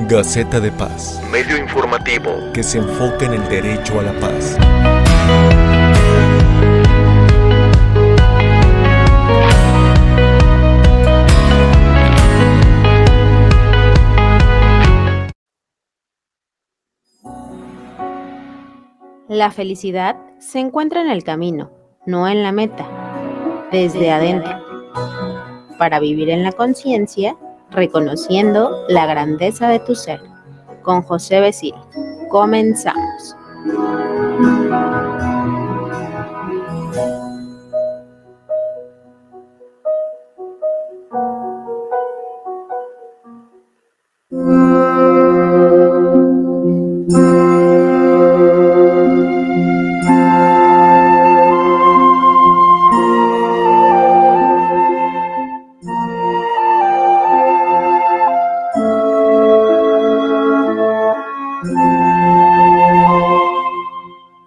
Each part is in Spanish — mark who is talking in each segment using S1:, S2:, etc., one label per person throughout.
S1: Gaceta de Paz,
S2: medio informativo
S1: que se enfoca en el derecho a la paz.
S3: La felicidad se encuentra en el camino, no en la meta, desde adentro, para vivir en la conciencia, reconociendo la grandeza de tu ser. Con José Becil. Comenzamos.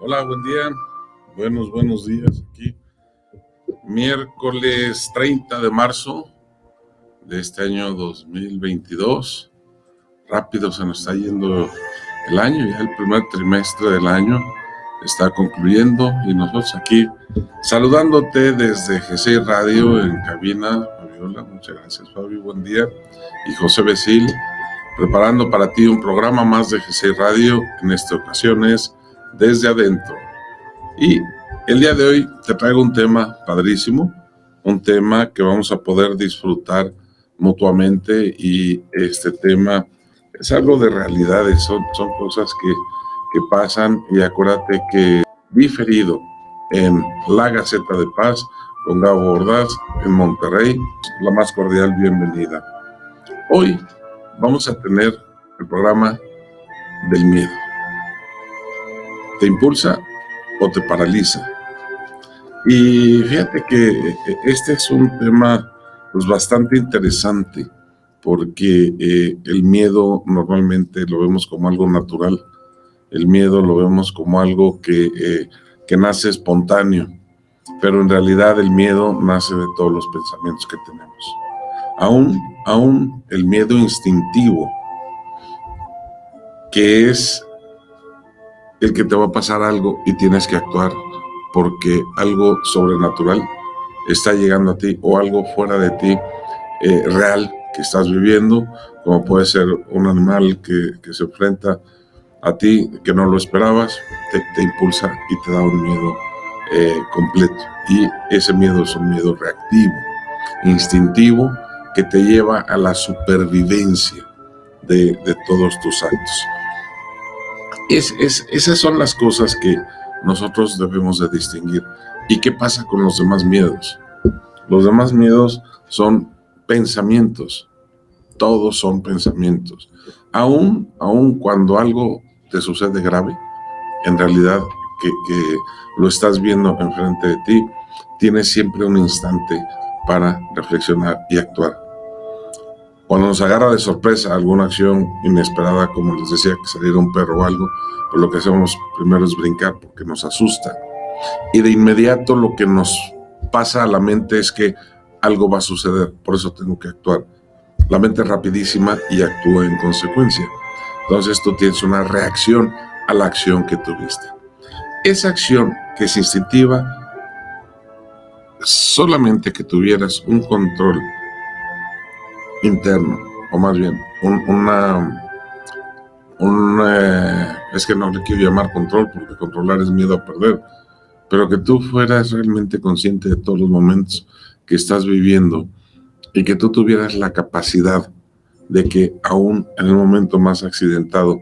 S4: Hola, buen día, buenos días aquí. Miércoles 30 de marzo de este año 2022. Rápido se nos está yendo el año, ya el primer trimestre del año está concluyendo y nosotros aquí saludándote desde GCI Radio en cabina. Fabiola, muchas gracias, Fabi, buen día. Y José Becil, preparando para ti un programa más de GCI Radio. En esta ocasión es Desde Adentro. Y el día de hoy te traigo un tema padrísimo, un tema que vamos a poder disfrutar mutuamente, y este tema es algo de realidades, son cosas que pasan. Y acuérdate que diferido en la Gaceta de Paz con Gabo Ordaz en Monterrey, la más cordial bienvenida. Hoy vamos a tener el programa del miedo. ¿Te impulsa o te paraliza? Y fíjate que este es un tema pues bastante interesante, porque el miedo normalmente lo vemos como algo natural. El miedo lo vemos como algo que nace espontáneo, pero en realidad el miedo nace de todos los pensamientos que tenemos. Aún el miedo instintivo, que es el que te va a pasar algo y tienes que actuar porque algo sobrenatural está llegando a ti, o algo fuera de ti real que estás viviendo, como puede ser un animal que se enfrenta a ti que no lo esperabas, te impulsa y te da un miedo completo. Y ese miedo es un miedo reactivo, instintivo, que te lleva a la supervivencia de todos tus actos. Esas son las cosas que nosotros debemos de distinguir. ¿Y qué pasa con los demás miedos? Los demás miedos son pensamientos. Todos son pensamientos. Aún cuando algo te sucede grave, en realidad que lo estás viendo enfrente de ti, tienes siempre un instante para reflexionar y actuar. Cuando nos agarra de sorpresa alguna acción inesperada, como les decía, que saliera un perro o algo, pues lo que hacemos primero es brincar porque nos asusta. Y de inmediato lo que nos pasa a la mente es que algo va a suceder, por eso tengo que actuar. La mente es rapidísima y actúa en consecuencia. Entonces tú tienes una reacción a la acción que tuviste. Esa acción que es instintiva, solamente que tuvieras un control interno, o más bien es que no le quiero llamar control, porque controlar es miedo a perder, pero que tú fueras realmente consciente de todos los momentos que estás viviendo, y que tú tuvieras la capacidad de que aún en el momento más accidentado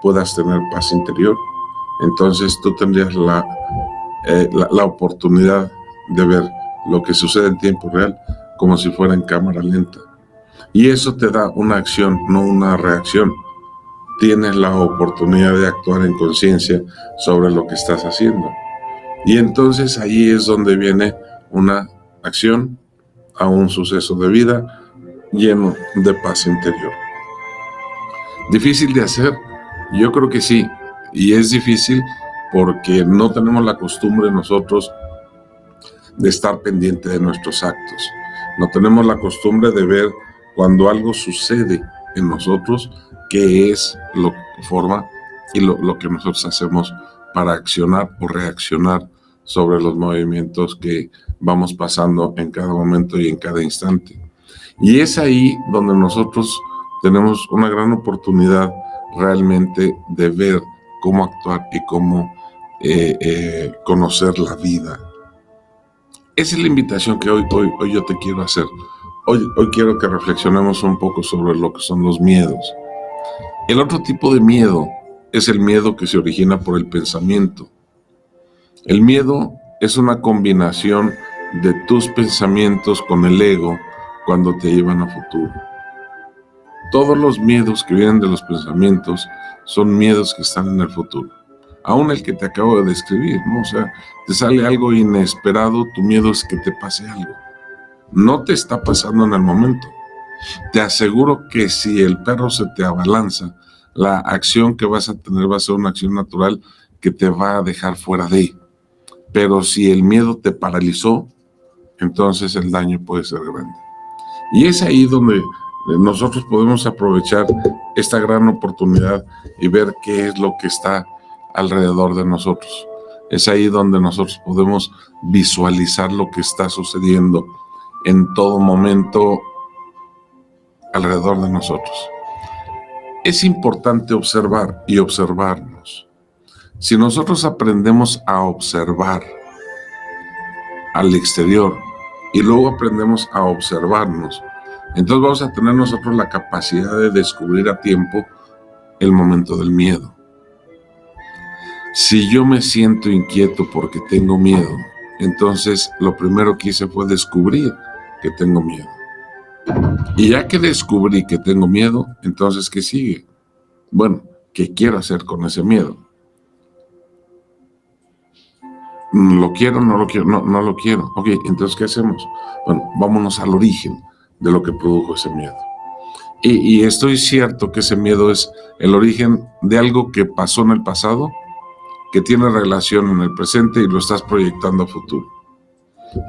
S4: puedas tener paz interior. Entonces tú tendrías la oportunidad de ver lo que sucede en tiempo real como si fuera en cámara lenta. Y eso te da una acción, no una reacción. Tienes la oportunidad de actuar en conciencia sobre lo que estás haciendo. Y entonces ahí es donde viene una acción a un suceso de vida lleno de paz interior. ¿Difícil de hacer? Yo creo que sí. Y es difícil porque no tenemos la costumbre nosotros de estar pendiente de nuestros actos. No tenemos la costumbre de ver cuando algo sucede en nosotros qué es lo que forma y lo que nosotros hacemos para accionar o reaccionar sobre los movimientos que vamos pasando en cada momento y en cada instante. Y es ahí donde nosotros tenemos una gran oportunidad realmente de ver cómo actuar y cómo conocer la vida. Esa es la invitación que hoy yo te quiero hacer. Hoy quiero que reflexionemos un poco sobre lo que son los miedos. El otro tipo de miedo es el miedo que se origina por el pensamiento. El miedo es una combinación de tus pensamientos con el ego cuando te llevan a futuro. Todos los miedos que vienen de los pensamientos son miedos que están en el futuro. Aún el que te acabo de describir, ¿no? O sea, te sale algo inesperado, tu miedo es que te pase algo. No te está pasando en el momento. Te aseguro que si el perro se te abalanza, la acción que vas a tener va a ser una acción natural que te va a dejar fuera de. Pero si el miedo te paralizó, entonces el daño puede ser grande. Y es ahí donde nosotros podemos aprovechar esta gran oportunidad y ver qué es lo que está alrededor de nosotros. Es ahí donde nosotros podemos visualizar lo que está sucediendo en todo momento alrededor de nosotros. Es importante observar y observarnos. Si nosotros aprendemos a observar al exterior y luego aprendemos a observarnos, entonces vamos a tener nosotros la capacidad de descubrir a tiempo el momento del miedo. Si yo me siento inquieto porque tengo miedo, entonces lo primero que hice fue descubrir que tengo miedo. Y ya que descubrí que tengo miedo, entonces ¿qué sigue? Bueno, ¿qué quiero hacer con ese miedo? ¿Lo quiero? ¿No lo quiero? No lo quiero. Ok, entonces ¿qué hacemos? Bueno, vámonos al origen de lo que produjo ese miedo. Y estoy cierto que ese miedo es el origen de algo que pasó en el pasado, que tiene relación en el presente y lo estás proyectando a futuro.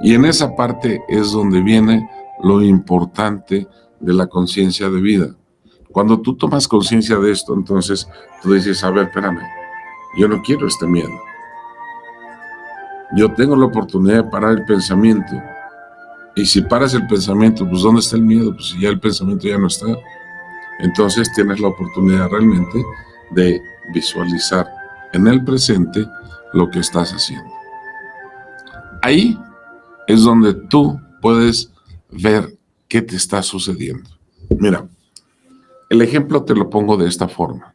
S4: Y en esa parte es donde viene lo importante de la conciencia de vida. Cuando tú tomas conciencia de esto, entonces tú dices, a ver, espérame, yo no quiero este miedo. Yo tengo la oportunidad de parar el pensamiento. Y si paras el pensamiento, pues ¿dónde está el miedo? Pues si ya el pensamiento ya no está. Entonces tienes la oportunidad realmente de visualizar en el presente lo que estás haciendo. Ahí es donde tú puedes ver qué te está sucediendo. Mira, el ejemplo te lo pongo de esta forma.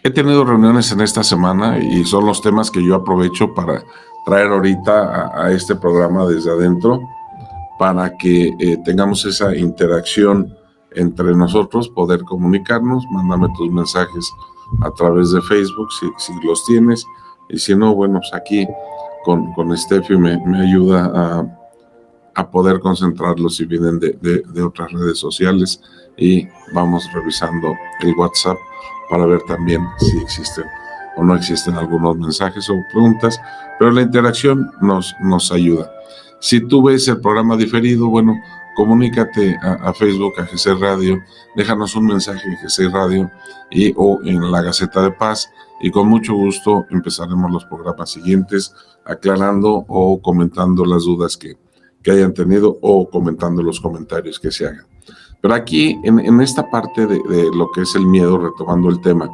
S4: He tenido reuniones en esta semana y son los temas que yo aprovecho para traer ahorita a este programa desde adentro para que tengamos esa interacción entre nosotros, poder comunicarnos. Mándame tus mensajes a través de Facebook si los tienes, y si no, bueno, pues aquí con Steffi me ayuda a poder concentrarlos si vienen de otras redes sociales, y vamos revisando el WhatsApp para ver también si existen o no existen algunos mensajes o preguntas, pero la interacción nos ayuda. Si tú ves el programa diferido, bueno, comunícate a Facebook, a GC Radio, déjanos un mensaje en GC Radio o en la Gaceta de Paz, y con mucho gusto empezaremos los programas siguientes aclarando o comentando las dudas que hayan tenido o comentando los comentarios que se hagan. Pero aquí, en esta parte de lo que es el miedo, retomando el tema,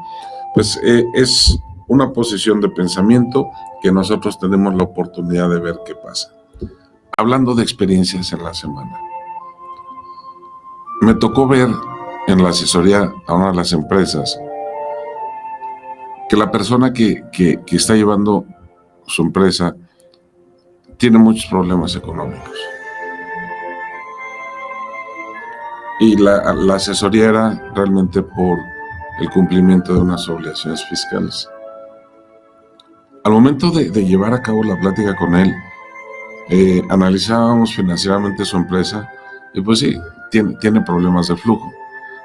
S4: pues es una posición de pensamiento que nosotros tenemos la oportunidad de ver qué pasa. Hablando de experiencias en la semana, me tocó ver en la asesoría a una de las empresas que la persona que está llevando su empresa tiene muchos problemas económicos. Y la asesoría era realmente por el cumplimiento de unas obligaciones fiscales. Al momento de llevar a cabo la plática con él, analizábamos financieramente su empresa y pues sí, tiene problemas de flujo.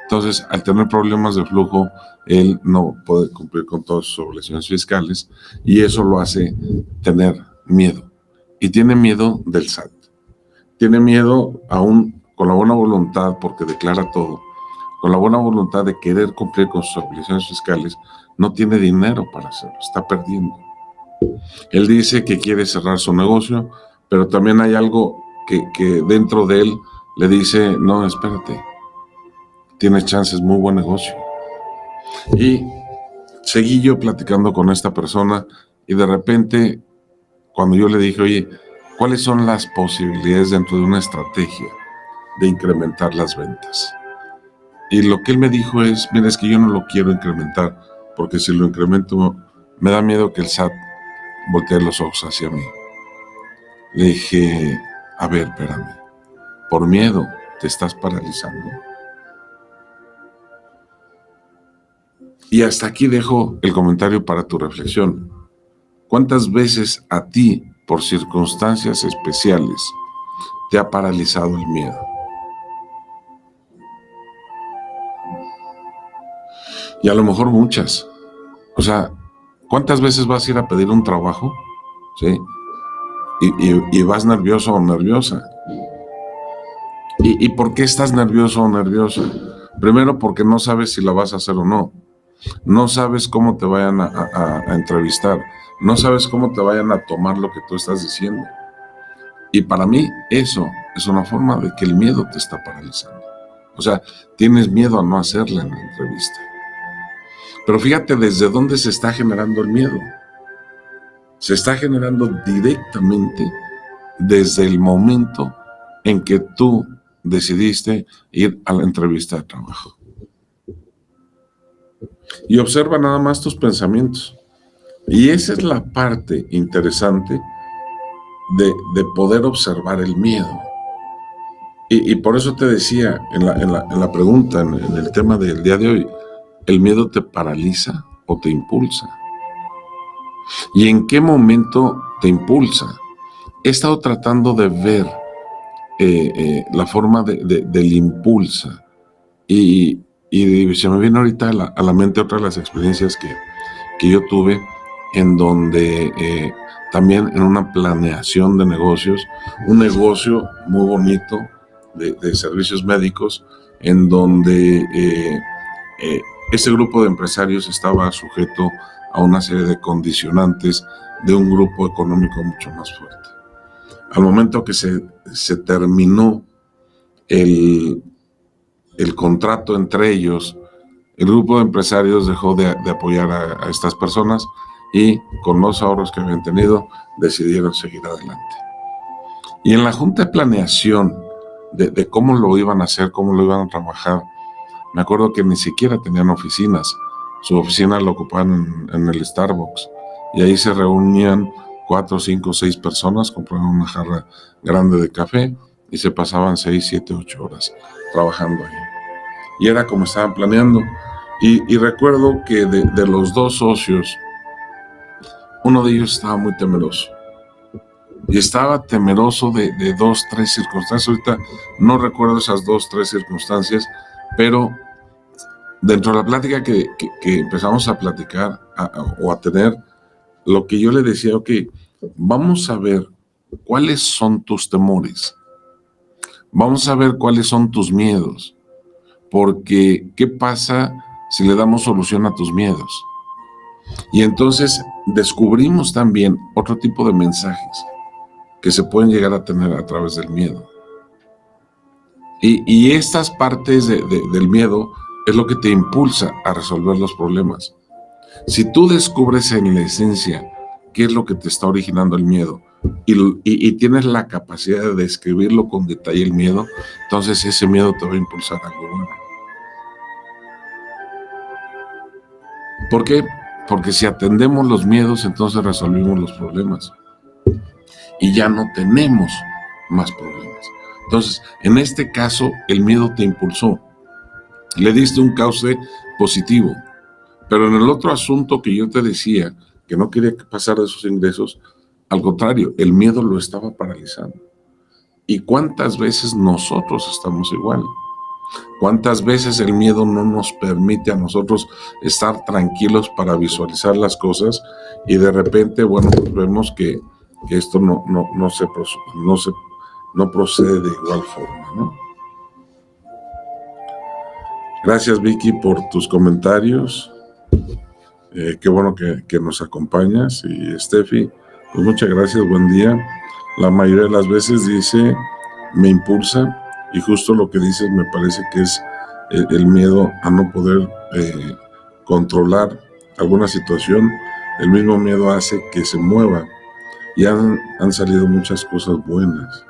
S4: Entonces, al tener problemas de flujo, él no puede cumplir con todas sus obligaciones fiscales y eso lo hace tener miedo. Y tiene miedo del SAT. Tiene miedo aún con la buena voluntad porque declara todo. con la buena voluntad de querer cumplir con sus obligaciones fiscales, no tiene dinero para hacerlo, está perdiendo. Él dice que quiere cerrar su negocio, pero también hay algo que dentro de él le dice, no, espérate, tienes chances, muy buen negocio. Y seguí yo platicando con esta persona y de repente, cuando yo le dije, oye, ¿cuáles son las posibilidades dentro de una estrategia de incrementar las ventas? Y lo que él me dijo es, mira, es que yo no lo quiero incrementar, porque si lo incremento, me da miedo que el SAT voltee los ojos hacia mí. Le dije, a ver, espérame, por miedo te estás paralizando. Y hasta aquí dejo el comentario para tu reflexión. ¿Cuántas veces a ti, por circunstancias especiales, te ha paralizado el miedo? Y a lo mejor muchas. O sea, ¿cuántas veces vas a ir a pedir un trabajo? ¿Sí? Y vas nervioso o nerviosa. ¿Y por qué estás nervioso o nerviosa? Primero, porque no sabes si la vas a hacer o no. No sabes cómo te vayan a entrevistar. No sabes cómo te vayan a tomar lo que tú estás diciendo. Y para mí, eso es una forma de que el miedo te está paralizando. O sea, tienes miedo a no hacerla en la entrevista. Pero fíjate desde dónde se está generando el miedo. Se está generando directamente desde el momento en que tú decidiste ir a la entrevista de trabajo. Y observa nada más tus pensamientos. Y esa es la parte interesante de poder observar el miedo. Y por eso te decía en la pregunta, en el tema del día de hoy, ¿el miedo te paraliza o te impulsa? ¿Y en qué momento te impulsa? He estado tratando de ver la forma del impulsa y se me viene ahorita a la mente otra de las experiencias que yo tuve en donde también en una planeación de negocios, un negocio muy bonito de servicios médicos en donde ese grupo de empresarios estaba sujeto a una serie de condicionantes de un grupo económico mucho más fuerte. Al momento que se terminó el contrato entre ellos, el grupo de empresarios dejó de apoyar a estas personas y con los ahorros que habían tenido decidieron seguir adelante. Y en la junta de planeación de cómo lo iban a hacer, cómo lo iban a trabajar, me acuerdo que ni siquiera tenían oficinas. Su oficina la ocupaban en el Starbucks y ahí se reunían 4, 5, 6 personas, compraban una jarra grande de café y se pasaban 6, 7, 8 horas trabajando ahí. Y era como estaban planeando. Y recuerdo que de los 2 socios, uno de ellos estaba muy temeroso. Y estaba temeroso de 2, 3 circunstancias. Ahorita no recuerdo esas 2, 3 circunstancias, pero dentro de la plática que empezamos a platicar o a tener, lo que yo le decía, ok, vamos a ver cuáles son tus temores. Vamos a ver cuáles son tus miedos. Porque, ¿qué pasa si le damos solución a tus miedos? Y entonces descubrimos también otro tipo de mensajes que se pueden llegar a tener a través del miedo. Y estas partes del miedo es lo que te impulsa a resolver los problemas. Si tú descubres en la esencia qué es lo que te está originando el miedo y tienes la capacidad de describirlo con detalle el miedo, entonces ese miedo te va a impulsar a algo bueno. ¿Por qué? Porque si atendemos los miedos, entonces resolvimos los problemas y ya no tenemos más problemas. Entonces, en este caso, el miedo te impulsó. Le diste un cauce positivo. Pero en el otro asunto que yo te decía, que no quería pasar de esos ingresos, al contrario, el miedo lo estaba paralizando. ¿Y cuántas veces nosotros estamos igual? ¿Cuántas veces el miedo no nos permite a nosotros estar tranquilos para visualizar las cosas y de repente, bueno, pues vemos que esto no procede de igual forma, ¿no? Gracias, Vicky, por tus comentarios. Qué bueno que nos acompañas. Y Steffi, pues muchas gracias, buen día. La mayoría de las veces dice, me impulsa, y justo lo que dices me parece que es el miedo a no poder controlar alguna situación. El mismo miedo hace que se mueva, y han salido muchas cosas buenas.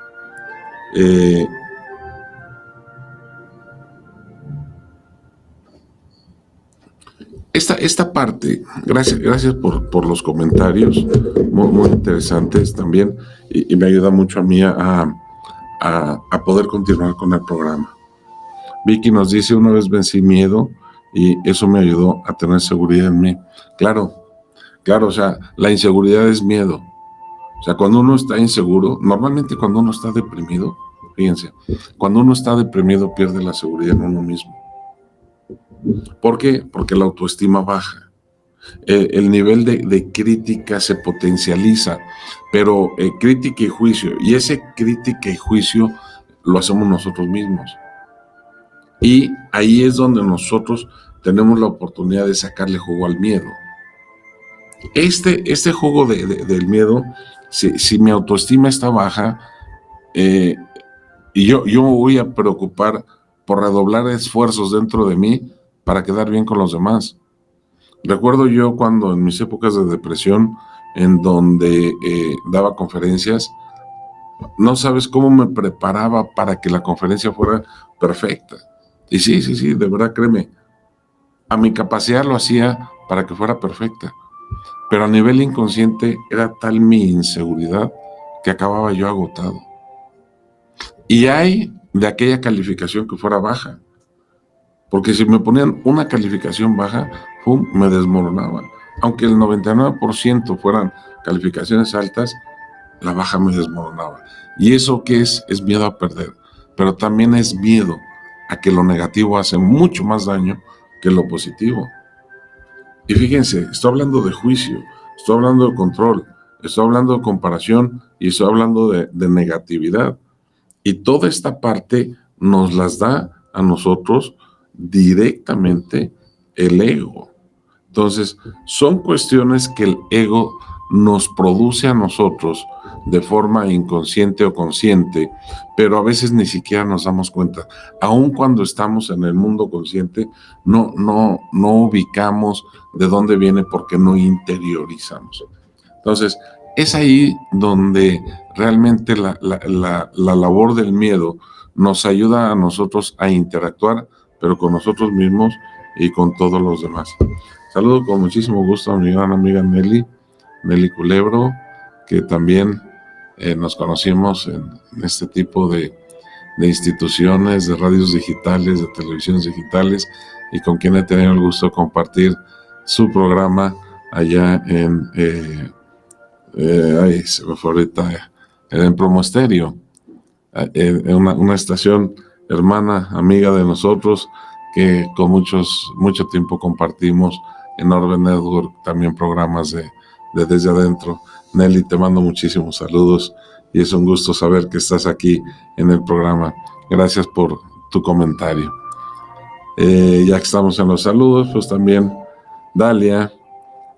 S4: Esta parte, gracias por los comentarios, muy interesantes también, y me ayuda mucho a mí a poder continuar con el programa. Vicky nos dice, una vez vencí miedo y eso me ayudó a tener seguridad en mí. Claro, o sea, la inseguridad es miedo. O sea, cuando uno está inseguro, normalmente cuando uno está deprimido, fíjense, cuando uno está deprimido pierde la seguridad en uno mismo. ¿Por qué? Porque la autoestima baja. El nivel de crítica se potencializa, pero crítica y juicio, y ese crítica y juicio lo hacemos nosotros mismos. Y ahí es donde nosotros tenemos la oportunidad de sacarle jugo al miedo. Este jugo del miedo, si mi autoestima está baja, y yo me voy a preocupar por redoblar esfuerzos dentro de mí para quedar bien con los demás. Recuerdo yo cuando en mis épocas de depresión, en donde daba conferencias, no sabes cómo me preparaba para que la conferencia fuera perfecta. Y sí, de verdad, créeme, a mi capacidad lo hacía para que fuera perfecta. Pero a nivel inconsciente era tal mi inseguridad que acababa yo agotado. Y hay de aquella calificación que fuera baja. Porque si me ponían una calificación baja, ¡pum!, me desmoronaba. Aunque el 99% fueran calificaciones altas, la baja me desmoronaba. ¿Y eso qué es? Es miedo a perder. Pero también es miedo a que lo negativo hace mucho más daño que lo positivo. Y fíjense, estoy hablando de juicio, estoy hablando de control, estoy hablando de comparación y estoy hablando de negatividad. Y toda esta parte nos las da a nosotros directamente el ego. Entonces, son cuestiones que el ego nos produce a nosotros de forma inconsciente o consciente, pero a veces ni siquiera nos damos cuenta. Aun cuando estamos en el mundo consciente, no ubicamos de dónde viene porque no interiorizamos. Entonces, es ahí donde realmente la labor del miedo nos ayuda a nosotros a interactuar, pero con nosotros mismos y con todos los demás. Saludo con muchísimo gusto a mi gran amiga Nelly Culebro, que también nos conocimos en este tipo de instituciones, de radios digitales, de televisiones digitales, y con quien he tenido el gusto de compartir su programa allá en se me fue ahorita, en Promo Estéreo, una estación hermana, amiga de nosotros, que con mucho tiempo compartimos en Orbe Network también programas de Desde Adentro. Nelly, te mando muchísimos saludos y es un gusto saber que estás aquí en el programa. Gracias por tu comentario. Ya que estamos en los saludos, pues también Dalia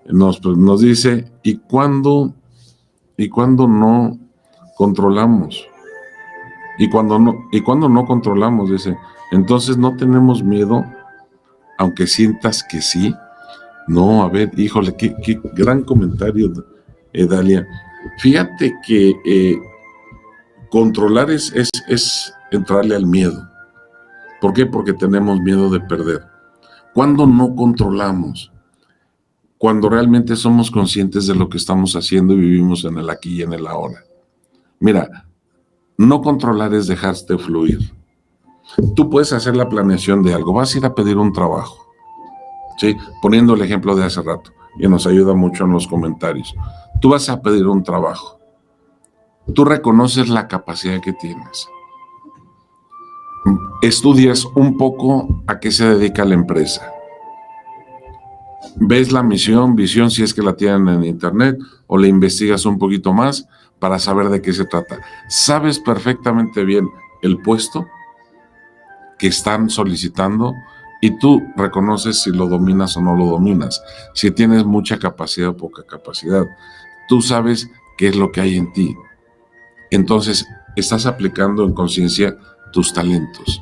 S4: nos dice, ¿y cuándo no controlamos? Y cuando no controlamos, dice, entonces no tenemos miedo, aunque sientas que sí. No, a ver, híjole, qué gran comentario, Dalia. Fíjate que controlar es entrarle al miedo. ¿Por qué? Porque tenemos miedo de perder. ¿Cuándo no controlamos? Cuando realmente somos conscientes de lo que estamos haciendo y vivimos en el aquí y en el ahora. Mira, no controlar es dejarte fluir. Tú puedes hacer la planeación de algo, vas a ir a pedir un trabajo, ¿sí? Poniendo el ejemplo de hace rato, y nos ayuda mucho en los comentarios. Tú vas a pedir un trabajo. Tú reconoces la capacidad que tienes. Estudias un poco a qué se dedica la empresa. Ves la misión, visión, si es que la tienen en internet, o le investigas un poquito más para saber de qué se trata. Sabes perfectamente bien el puesto que están solicitando Y tú reconoces si lo dominas o no lo dominas, si tienes mucha capacidad o poca capacidad. Tú sabes qué es lo que hay en ti. Entonces, estás aplicando en conciencia tus talentos.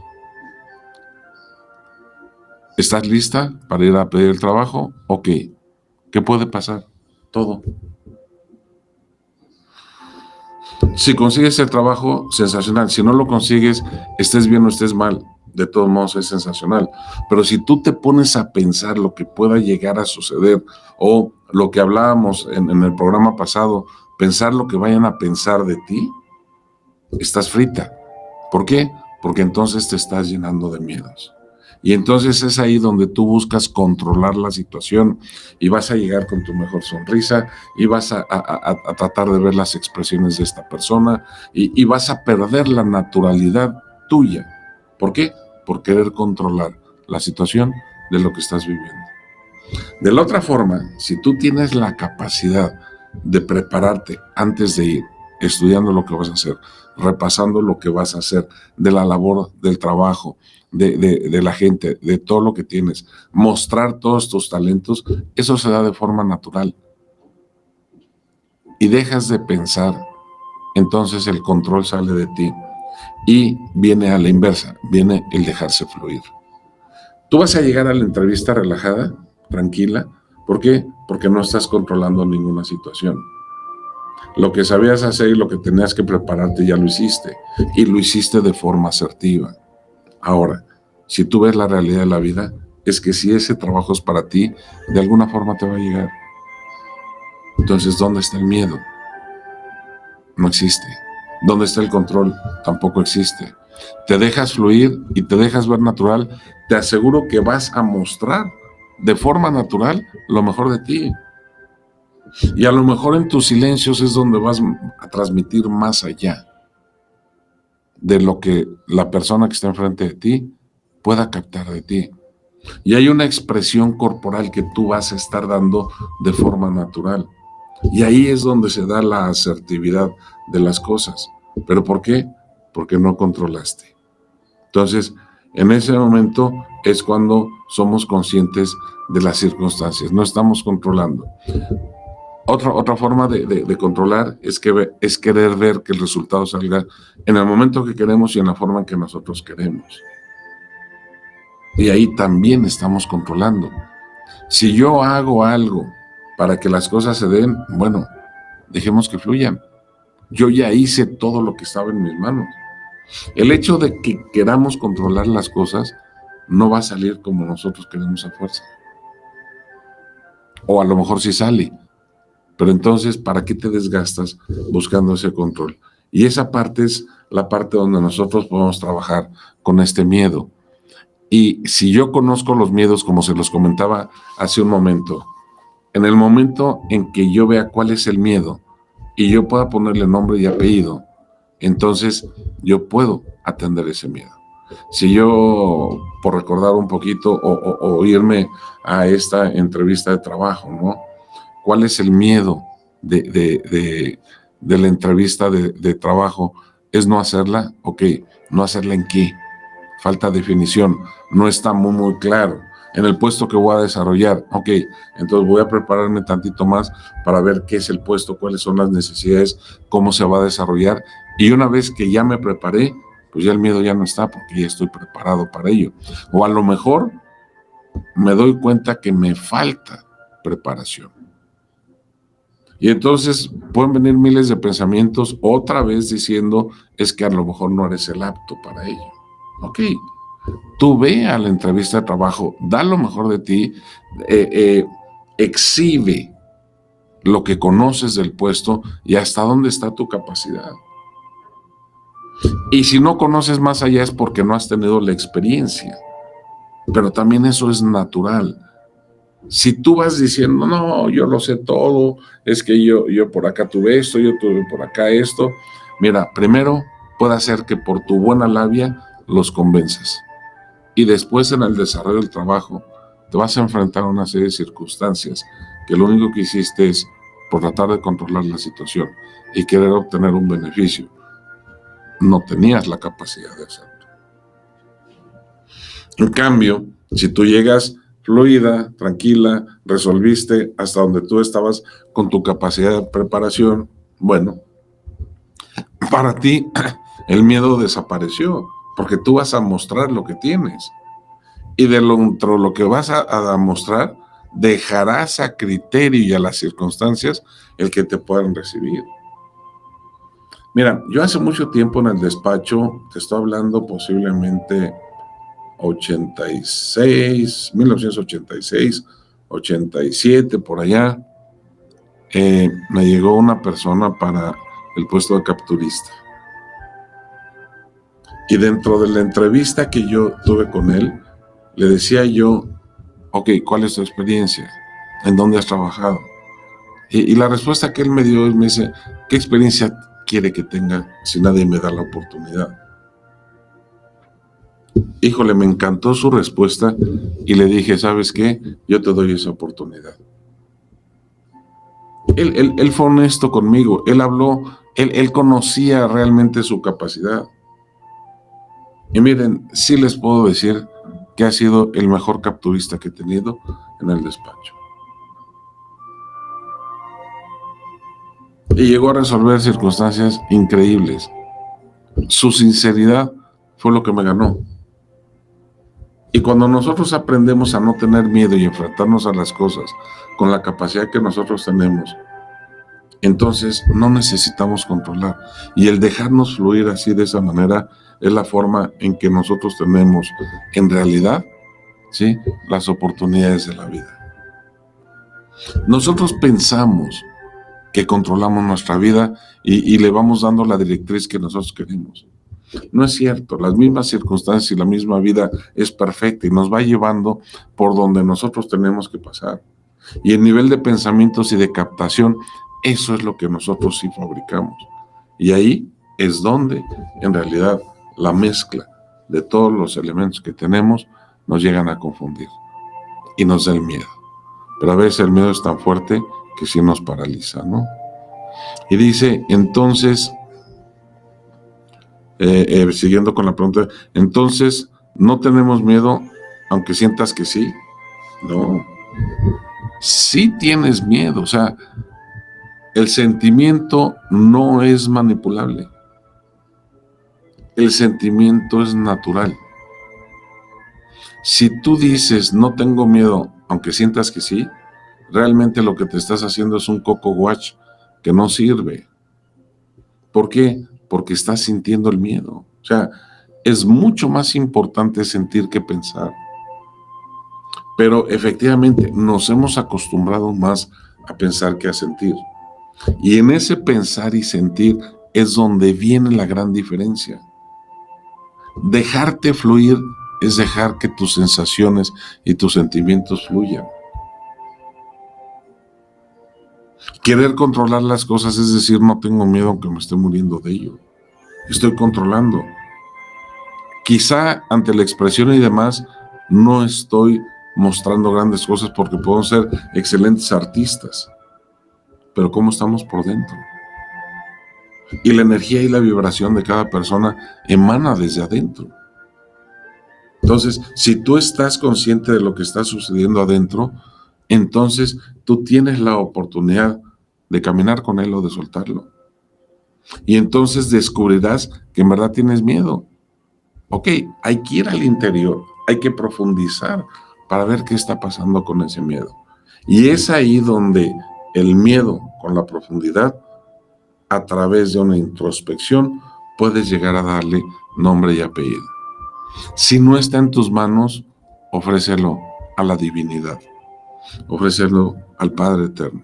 S4: ¿Estás lista para ir a pedir el trabajo? Ok. ¿Qué puede pasar? Todo. Si consigues el trabajo, sensacional. Si no lo consigues, estés bien o estés mal, de todos modos es sensacional. Pero si tú te pones a pensar lo que pueda llegar a suceder, o lo que hablábamos en el programa pasado, pensar lo que vayan a pensar de ti, estás frita. ¿Por qué? Porque entonces te estás llenando de miedos. Y entonces es ahí donde tú buscas controlar la situación y vas a llegar con tu mejor sonrisa y vas a tratar de ver las expresiones de esta persona y vas a perder la naturalidad tuya. ¿Por qué? Por querer controlar la situación de lo que estás viviendo. De la otra forma, si tú tienes la capacidad de prepararte antes de ir, estudiando lo que vas a hacer, repasando lo que vas a hacer, de la labor, del trabajo, de la gente, de todo lo que tienes, mostrar todos tus talentos, eso se da de forma natural. Y dejas de pensar, entonces el control sale de ti y viene a la inversa, viene el dejarse fluir. Tú vas a llegar a la entrevista relajada, tranquila. ¿Por qué? Porque no estás controlando ninguna situación. Lo que sabías hacer y lo que tenías que prepararte ya lo hiciste. Y lo hiciste de forma asertiva. Ahora, si tú ves la realidad de la vida, es que si ese trabajo es para ti, de alguna forma te va a llegar. Entonces, ¿dónde está el miedo? No existe. ¿Dónde está el control? Tampoco existe. Te dejas fluir y te dejas ver natural, te aseguro que vas a mostrar de forma natural lo mejor de ti. Y a lo mejor en tus silencios es donde vas a transmitir más allá de lo que la persona que está enfrente de ti pueda captar de ti. Y hay una expresión corporal que tú vas a estar dando de forma natural. Y ahí es donde se da la asertividad de las cosas. ¿Pero por qué? Porque no controlaste. Entonces, en ese momento es cuando somos conscientes de las circunstancias. No estamos controlando. Otra forma de controlar es querer ver que el resultado salga en el momento que queremos y en la forma en que nosotros queremos. Y ahí también estamos controlando. Si yo hago algo para que las cosas se den, bueno, dejemos que fluyan. Yo ya hice todo lo que estaba en mis manos. El hecho de que queramos controlar las cosas no va a salir como nosotros queremos a fuerza. O a lo mejor sí sale. Pero entonces, ¿para qué te desgastas buscando ese control? Y esa parte es la parte donde nosotros podemos trabajar con este miedo. Y si yo conozco los miedos, como se los comentaba hace un momento, en el momento en que yo vea cuál es el miedo y yo pueda ponerle nombre y apellido, entonces yo puedo atender ese miedo. Si yo, por recordar un poquito o irme a esta entrevista de trabajo, ¿no? ¿Cuál es el miedo de la entrevista de trabajo? ¿Es no hacerla? Ok, ¿no hacerla en qué? Falta definición, no está muy claro. En el puesto que voy a desarrollar, ok, entonces voy a prepararme tantito más para ver qué es el puesto, cuáles son las necesidades, cómo se va a desarrollar. Y una vez que ya me preparé, pues ya el miedo ya no está porque ya estoy preparado para ello. O a lo mejor me doy cuenta que me falta preparación. Y entonces pueden venir miles de pensamientos otra vez diciendo, es que a lo mejor no eres el apto para ello. Ok, tú ve a la entrevista de trabajo, da lo mejor de ti, exhibe lo que conoces del puesto y hasta dónde está tu capacidad. Y si no conoces más allá es porque no has tenido la experiencia. Pero también eso es natural. Si tú vas diciendo, no, yo lo sé todo, es que yo por acá tuve esto, yo tuve por acá esto. Mira, primero puede ser que por tu buena labia los convences. Y después en el desarrollo del trabajo te vas a enfrentar a una serie de circunstancias que lo único que hiciste es por tratar de controlar la situación y querer obtener un beneficio. No tenías la capacidad de hacerlo. En cambio, Si tú llegas fluida, tranquila, resolviste hasta donde tú estabas con tu capacidad de preparación, bueno, para ti el miedo desapareció, porque tú vas a mostrar lo que tienes. Y de lo que vas a mostrar, dejarás a criterio y a las circunstancias el que te puedan recibir. Mira, yo hace mucho tiempo en el despacho, te estoy hablando posiblemente 1986, 87, por allá, me llegó una persona para el puesto de capturista. Y dentro de la entrevista que yo tuve con él, le decía yo, ok, ¿cuál es tu experiencia? ¿En dónde has trabajado? Y la respuesta que él me dio, él me dice, ¿qué experiencia quiere que tenga si nadie me da la oportunidad? Híjole, me encantó su respuesta y le dije, ¿sabes qué? Yo te doy esa oportunidad. Él fue honesto conmigo, él habló, él conocía realmente su capacidad. Y miren, sí les puedo decir que ha sido el mejor capturista que he tenido en el despacho. Y llegó a resolver circunstancias increíbles. Su sinceridad fue lo que me ganó. Y cuando nosotros aprendemos a no tener miedo y enfrentarnos a las cosas con la capacidad que nosotros tenemos, entonces no necesitamos controlar. Y el dejarnos fluir así de esa manera es la forma en que nosotros tenemos en realidad, ¿sí?, las oportunidades de la vida. Nosotros pensamos que controlamos nuestra vida y le vamos dando la directriz que nosotros queremos. No es cierto, las mismas circunstancias y la misma vida es perfecta y nos va llevando por donde nosotros tenemos que pasar. Y el nivel de pensamientos y de captación, eso es lo que nosotros sí fabricamos. Y ahí es donde, en realidad, la mezcla de todos los elementos que tenemos nos llegan a confundir y nos da el miedo. Pero a veces el miedo es tan fuerte que sí nos paraliza, ¿no? Y dice, entonces, siguiendo con la pregunta, entonces, ¿no tenemos miedo aunque sientas que sí? No. Sí tienes miedo, o sea, el sentimiento no es manipulable. El sentimiento es natural. Si tú dices, no tengo miedo, aunque sientas que sí, realmente lo que te estás haciendo es un coco watch que no sirve. ¿Por qué? Porque estás sintiendo el miedo. O sea, es mucho más importante sentir que pensar. Pero efectivamente nos hemos acostumbrado más a pensar que a sentir. Y en ese pensar y sentir es donde viene la gran diferencia. Dejarte fluir es dejar que tus sensaciones y tus sentimientos fluyan. Querer controlar las cosas es decir, no tengo miedo aunque me esté muriendo de ello. Estoy controlando. Quizá ante la expresión y demás no estoy mostrando grandes cosas porque podemos ser excelentes artistas. Pero ¿cómo estamos por dentro? Y la energía y la vibración de cada persona emana desde adentro. Entonces, si tú estás consciente de lo que está sucediendo adentro, entonces tú tienes la oportunidad de caminar con él o de soltarlo. Y entonces descubrirás que en verdad tienes miedo. Ok, hay que ir al interior, hay que profundizar para ver qué está pasando con ese miedo. Y es ahí donde el miedo con la profundidad, a través de una introspección, puedes llegar a darle nombre y apellido. Si no está en tus manos, ofrécelo a la divinidad, ofrécelo al Padre Eterno,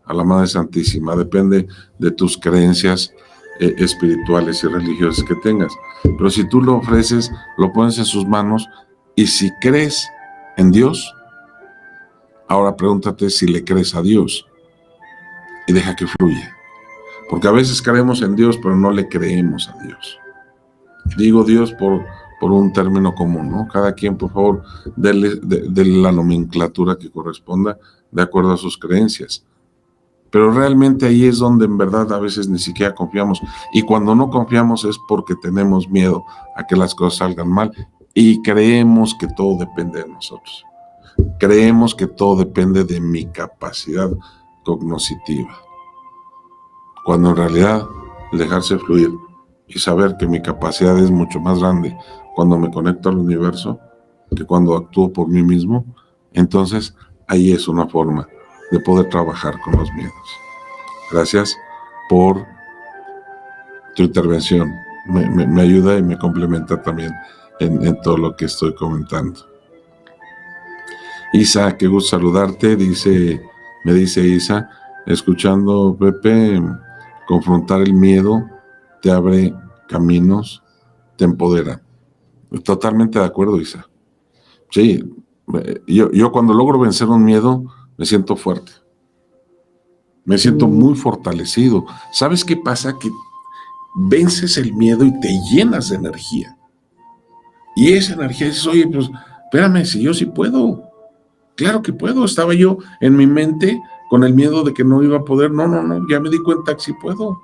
S4: a la Madre Santísima, depende de tus creencias espirituales y religiosas que tengas. Pero si tú lo ofreces, lo pones en sus manos, y si crees en Dios, ahora pregúntate si le crees a Dios y deja que fluya. Porque a veces creemos en Dios, pero no le creemos a Dios. Digo Dios por un término común, ¿no? Cada quien, por favor, déle la nomenclatura que corresponda de acuerdo a sus creencias. Pero realmente ahí es donde en verdad a veces ni siquiera confiamos. Y cuando no confiamos es porque tenemos miedo a que las cosas salgan mal. Y creemos que todo depende de nosotros. Creemos que todo depende de mi capacidad cognitiva. Cuando en realidad el dejarse fluir y saber que mi capacidad es mucho más grande cuando me conecto al universo que cuando actúo por mí mismo, entonces ahí es una forma de poder trabajar con los miedos. Gracias por tu intervención. Me ayuda y me complementa también en todo lo que estoy comentando. Isa, qué gusto saludarte, me dice Isa, escuchando Pepe, confrontar el miedo te abre caminos, te empodera. Totalmente de acuerdo, Isa. Sí, yo cuando logro vencer un miedo, me siento fuerte. Me siento muy fortalecido. ¿Sabes qué pasa? Que vences el miedo y te llenas de energía. Y esa energía dices, oye, pues, espérame, si yo sí puedo. Claro que puedo. Estaba yo en mi mente con el miedo de que no iba a poder. No, ya me di cuenta que sí puedo.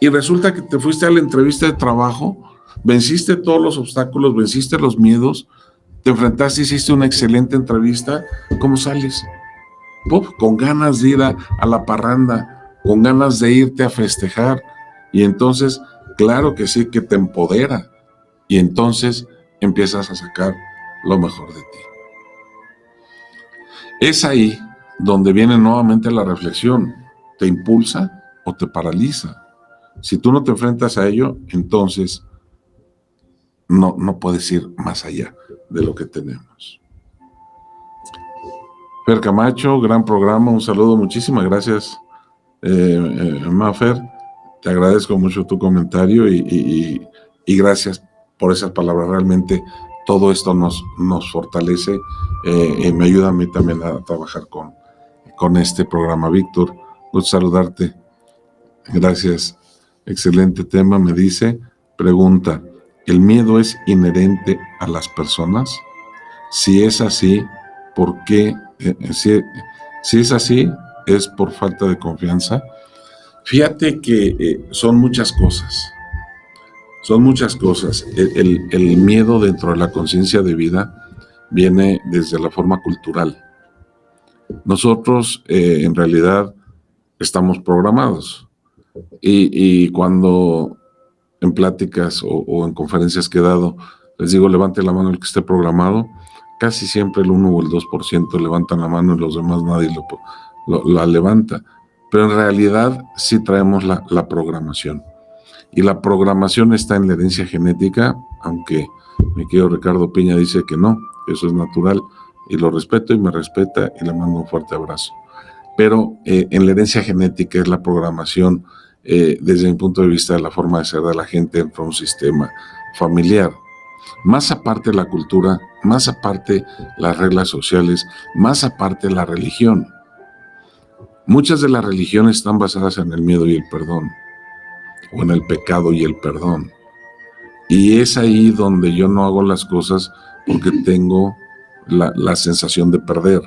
S4: Y resulta que te fuiste a la entrevista de trabajo, venciste todos los obstáculos, venciste los miedos, te enfrentaste, hiciste una excelente entrevista. ¿Cómo sales? ¡Puf! Con ganas de ir a la parranda, con ganas de irte a festejar. Y entonces, claro que sí, que te empodera. Y entonces empiezas a sacar lo mejor de ti. Es ahí donde viene nuevamente la reflexión. ¿Te impulsa o te paraliza? Si tú no te enfrentas a ello, entonces no puedes ir más allá de lo que tenemos. Fer Camacho, gran programa, un saludo, muchísimas gracias, Mafer, te agradezco mucho tu comentario y gracias por esas palabras, realmente todo esto nos fortalece y me ayuda a mí también a trabajar con este programa. Víctor, gusto saludarte, gracias, excelente tema, me dice, pregunta, ¿el miedo es inherente a las personas? Si es así, ¿por qué? Si es así, ¿es por falta de confianza? Fíjate que son muchas cosas. Son muchas cosas. El miedo dentro de la conciencia de vida viene desde la forma cultural. Nosotros, en realidad, estamos programados. Y cuando en pláticas o en conferencias que he dado, les digo, levante la mano el que esté programado, casi siempre el 1 o el 2% levantan la mano y los demás nadie la levanta. Pero en realidad sí traemos la programación. Y la programación está en la herencia genética, aunque mi querido Ricardo Piña dice que no, que eso es natural, y lo respeto y me respeta y le mando un fuerte abrazo. Pero en la herencia genética es la programación, desde mi punto de vista, de la forma de ser de la gente dentro de un sistema familiar. Más aparte la cultura, más aparte las reglas sociales, más aparte la religión. Muchas de las religiones están basadas en el miedo y el perdón, o en el pecado y el perdón. Y es ahí donde yo no hago las cosas porque tengo la sensación de perder.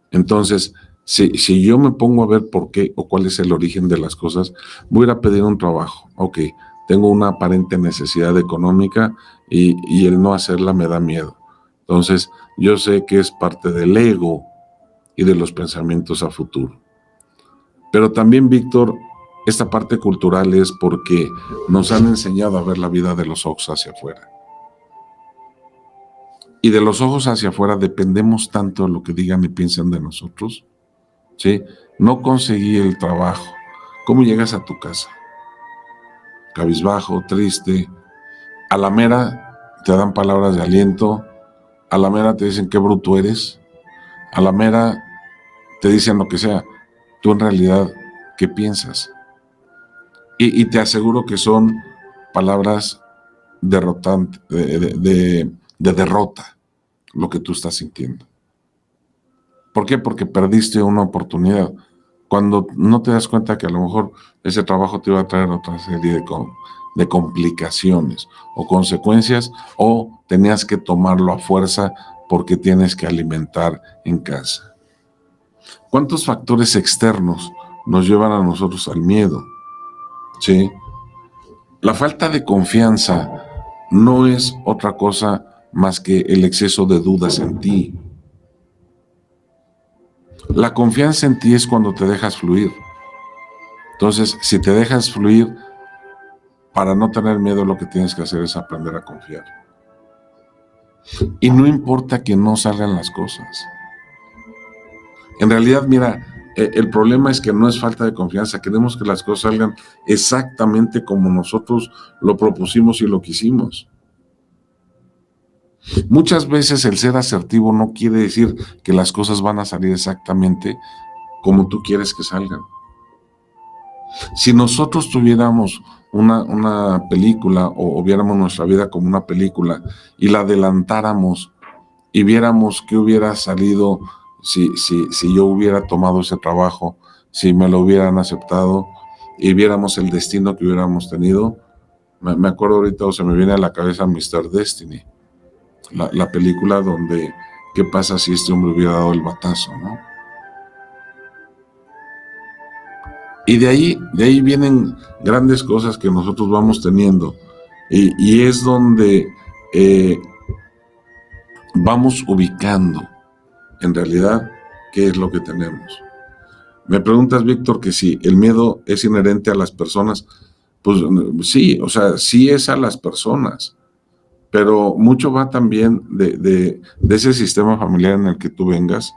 S4: Entonces, si yo me pongo a ver por qué o cuál es el origen de las cosas, voy a ir a pedir un trabajo. Ok, tengo una aparente necesidad económica y el no hacerla me da miedo. Entonces, yo sé que es parte del ego y de los pensamientos a futuro. Pero también, Víctor, esta parte cultural es porque nos han enseñado a ver la vida de los ojos hacia afuera. Y de los ojos hacia afuera dependemos tanto de lo que digan y piensen de nosotros. ¿Sí? No conseguí el trabajo. ¿Cómo llegas a tu casa? Cabizbajo, triste. A la mera te dan palabras de aliento. A la mera te dicen qué bruto eres. A la mera te dicen lo que sea. Tú en realidad, ¿qué piensas? Y te aseguro que son palabras derrotantes, de derrota, lo que tú estás sintiendo. ¿Por qué? Porque perdiste una oportunidad. Cuando no te das cuenta que a lo mejor ese trabajo te iba a traer otra serie de complicaciones o consecuencias, o tenías que tomarlo a fuerza porque tienes que alimentar en casa. ¿Cuántos factores externos nos llevan a nosotros al miedo? ¿Sí? La falta de confianza no es otra cosa más que el exceso de dudas en ti. La confianza en ti es cuando te dejas fluir. Entonces, si te dejas fluir, para no tener miedo, lo que tienes que hacer es aprender a confiar. Y no importa que no salgan las cosas. En realidad, mira, el problema es que no es falta de confianza. Queremos que las cosas salgan exactamente como nosotros lo propusimos y lo quisimos. Muchas veces el ser asertivo no quiere decir que las cosas van a salir exactamente como tú quieres que salgan. Si nosotros tuviéramos una película o viéramos nuestra vida como una película y la adelantáramos y viéramos qué hubiera salido si yo hubiera tomado ese trabajo, si me lo hubieran aceptado y viéramos el destino que hubiéramos tenido, me acuerdo ahorita, o se me viene a la cabeza Mr. Destiny, la película donde qué pasa si este hombre hubiera dado el batazo, ¿no? Y de ahí vienen grandes cosas que nosotros vamos teniendo y es donde vamos ubicando en realidad qué es lo que tenemos. Me preguntas, Víctor, que si el miedo es inherente a las personas, pues sí, o sea, sí es a las personas, pero mucho va también de ese sistema familiar en el que tú vengas,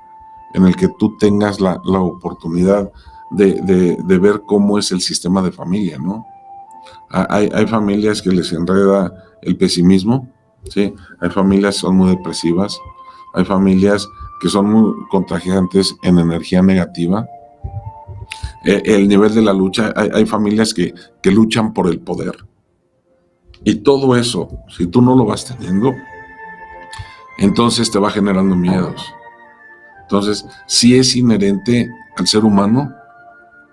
S4: en el que tú tengas la oportunidad de ver cómo es el sistema de familia, ¿no? Hay familias que les enreda el pesimismo, ¿sí? Hay familias que son muy depresivas, hay familias que son muy contagiantes en energía negativa. El nivel de la lucha, hay familias que luchan por el poder. Y todo eso, si tú no lo vas teniendo, entonces te va generando miedos. Entonces, sí es inherente al ser humano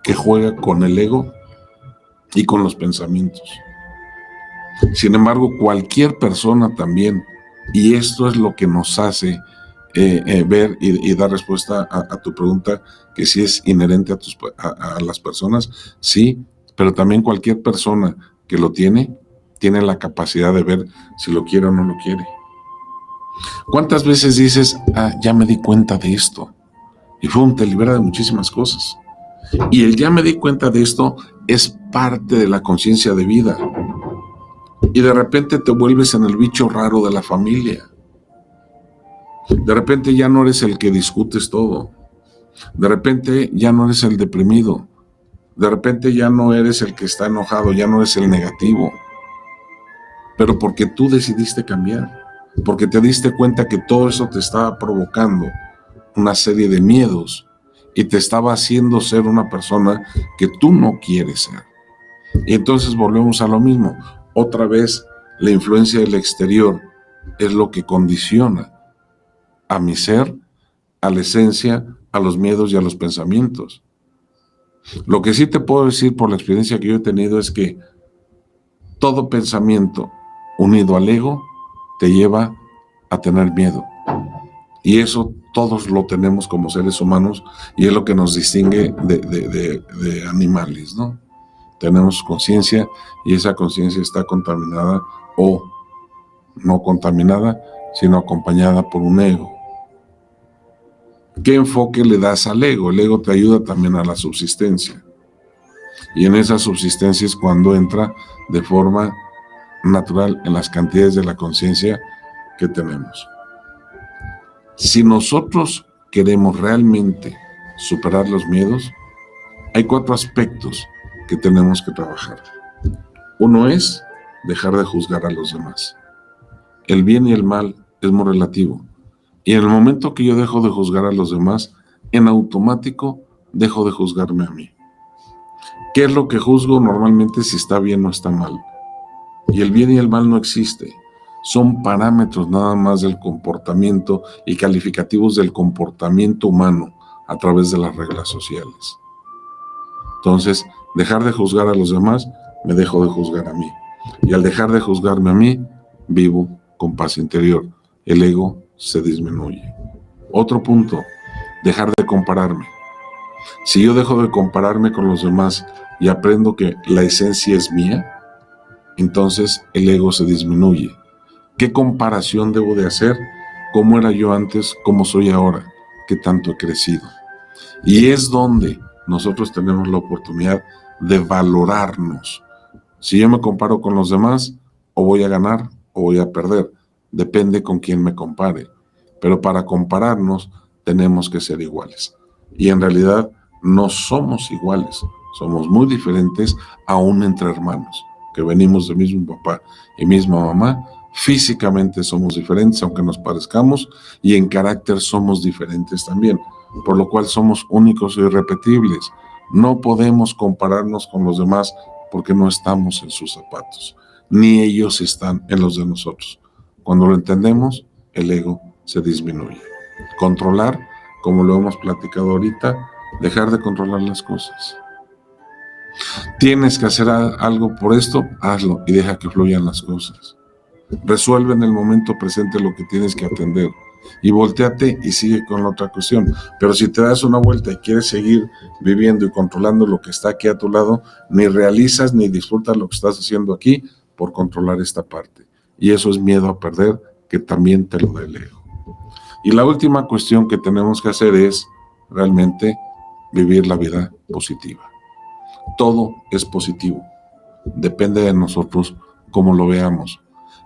S4: que juega con el ego y con los pensamientos. Sin embargo, cualquier persona también, y esto es lo que nos hace ver y dar respuesta a tu pregunta, que si es inherente a las personas, sí, pero también cualquier persona que lo tiene la capacidad de ver si lo quiere o no lo quiere. ¿Cuántas veces dices, ya me di cuenta de esto? Y te libera de muchísimas cosas. Y el ya me di cuenta de esto es parte de la conciencia de vida. Y de repente te vuelves en el bicho raro de la familia. De repente ya no eres el que discutes todo. De repente ya no eres el deprimido. De repente ya no eres el que está enojado, ya no eres el negativo. Pero porque tú decidiste cambiar. Porque te diste cuenta que todo eso te estaba provocando una serie de miedos y te estaba haciendo ser una persona que tú no quieres ser. Y entonces volvemos a lo mismo. Otra vez, la influencia del exterior es lo que condiciona a mi ser, a la esencia, a los miedos y a los pensamientos. Lo que sí te puedo decir por la experiencia que yo he tenido es que todo pensamiento unido al ego te lleva a tener miedo. Y eso todos lo tenemos como seres humanos y es lo que nos distingue de animales, ¿no? Tenemos conciencia y esa conciencia está contaminada o no contaminada, sino acompañada por un ego. ¿Qué enfoque le das al ego? El ego te ayuda también a la subsistencia. Y en esa subsistencia es cuando entra de forma natural en las cantidades de la conciencia que tenemos. Si nosotros queremos realmente superar los miedos, hay 4 aspectos que tenemos que trabajar. Uno es dejar de juzgar a los demás. El bien y el mal es muy relativo. Y en el momento que yo dejo de juzgar a los demás, en automático dejo de juzgarme a mí. ¿Qué es lo que juzgo normalmente si está bien o está mal? Y el bien y el mal no existe. Son parámetros nada más del comportamiento y calificativos del comportamiento humano a través de las reglas sociales. Entonces, dejar de juzgar a los demás, me dejo de juzgar a mí. Y al dejar de juzgarme a mí, vivo con paz interior. El ego se disminuye. Otro punto, dejar de compararme. Si yo dejo de compararme con los demás y aprendo que la esencia es mía, entonces el ego se disminuye. ¿Qué comparación debo de hacer? ¿Cómo era yo antes? ¿Cómo soy ahora? ¿Qué tanto he crecido? Y es donde nosotros tenemos la oportunidad de valorarnos. Si yo me comparo con los demás, o voy a ganar o voy a perder. Depende con quién me compare. Pero para compararnos tenemos que ser iguales. Y en realidad no somos iguales. Somos muy diferentes aún entre hermanos, que venimos del mismo papá y misma mamá. Físicamente somos diferentes, aunque nos parezcamos, y en carácter somos diferentes también, por lo cual somos únicos e irrepetibles. No podemos compararnos con los demás porque no estamos en sus zapatos, ni ellos están en los de nosotros. Cuando lo entendemos, el ego se disminuye. Controlar, como lo hemos platicado ahorita, dejar de controlar las cosas. Tienes que hacer algo por esto, hazlo y deja que fluyan las cosas. Resuelve en el momento presente lo que tienes que atender y volteate y sigue con la otra cuestión. Pero si te das una vuelta y quieres seguir viviendo y controlando lo que está aquí a tu lado, ni realizas ni disfrutas lo que estás haciendo aquí por controlar esta parte. Y eso es miedo a perder, que también te lo da el ego. Y la última cuestión que tenemos que hacer es realmente vivir la vida positiva. Todo es positivo. Depende de nosotros cómo lo veamos.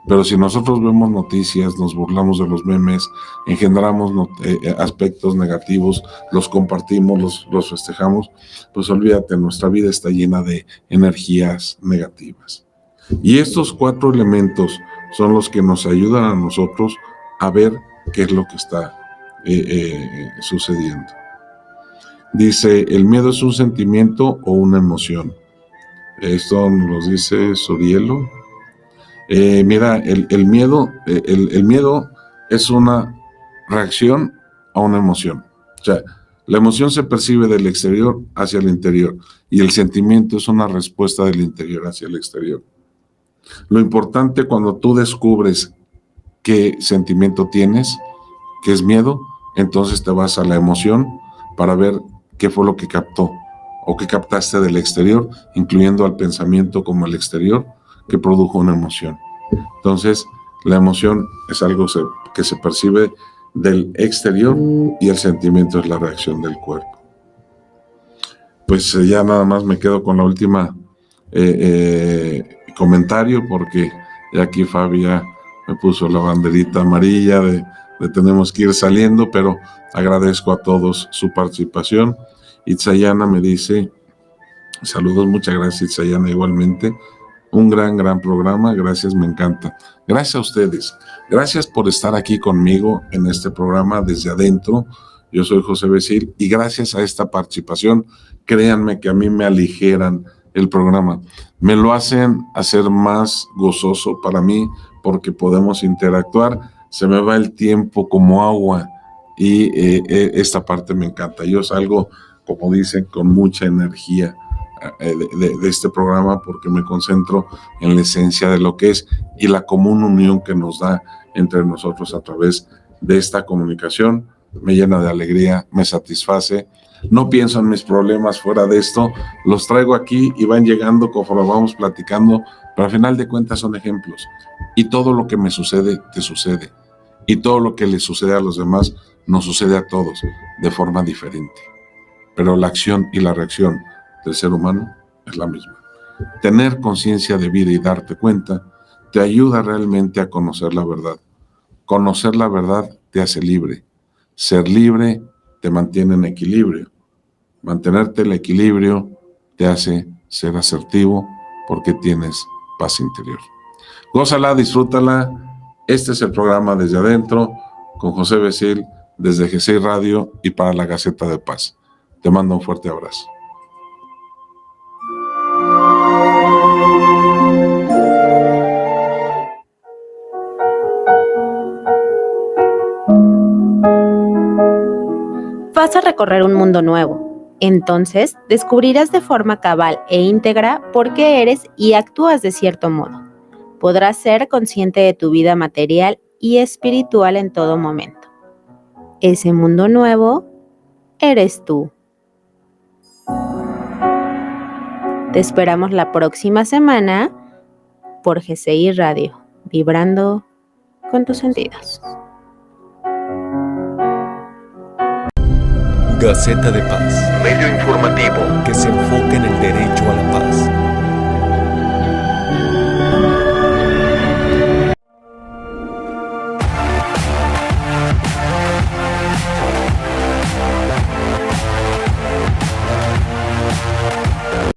S4: Pero si nosotros vemos noticias, nos burlamos de los memes, engendramos aspectos negativos, los compartimos, los festejamos, pues olvídate, nuestra vida está llena de energías negativas. Y estos 4 elementos son los que nos ayudan a nosotros a ver qué es lo que está sucediendo. Dice, el miedo es un sentimiento o una emoción. Esto nos dice Sorielo. Mira, el miedo es una reacción a una emoción. O sea, la emoción se percibe del exterior hacia el interior y el sentimiento es una respuesta del interior hacia el exterior. Lo importante cuando tú descubres qué sentimiento tienes, que es miedo, entonces te vas a la emoción para ver qué fue lo que captó o qué captaste del exterior, incluyendo al pensamiento como el exterior, que produjo una emoción. Entonces, la emoción es algo que se percibe del exterior y el sentimiento es la reacción del cuerpo. Pues ya nada más me quedo con la última comentario, porque ya aquí Fabia me puso la banderita amarilla de tenemos que ir saliendo, pero agradezco a todos su participación. Itzayana me dice, saludos, muchas gracias Itzayana, igualmente. Un gran programa, gracias, me encanta. Gracias a ustedes, gracias por estar aquí conmigo en este programa Desde Adentro. Yo soy José Becil y gracias a esta participación, créanme que a mí me aligeran el programa. Me lo hacen hacer más gozoso para mí porque podemos interactuar. Se me va el tiempo como agua y esta parte me encanta. Yo salgo, como dicen, con mucha energía de este programa porque me concentro en la esencia de lo que es y la común unión que nos da entre nosotros a través de esta comunicación. Me llena de alegría, me satisface. No pienso en mis problemas fuera de esto, los traigo aquí y van llegando conforme vamos platicando, pero al final de cuentas son ejemplos. Y todo lo que me sucede, te sucede. Y todo lo que le sucede a los demás, nos sucede a todos de forma diferente. Pero la acción y la reacción del ser humano es la misma. Tener conciencia de vida y darte cuenta te ayuda realmente a conocer la verdad. Conocer la verdad te hace libre. Ser libre te mantiene en equilibrio. Mantenerte en el equilibrio te hace ser asertivo porque tienes paz interior. Gózala, disfrútala. Este es el programa Desde Adentro con José Becil desde G6 Radio y para la Gaceta de Paz. Te mando un fuerte abrazo.
S3: Vas a recorrer un mundo nuevo. Entonces, descubrirás de forma cabal e íntegra por qué eres y actúas de cierto modo. Podrás ser consciente de tu vida material y espiritual en todo momento. Ese mundo nuevo eres tú. Te esperamos la próxima semana por GCI Radio, vibrando con tus sentidos.
S1: Gaceta de Paz.
S2: Medio informativo.
S1: Que se enfoca en el derecho a la paz.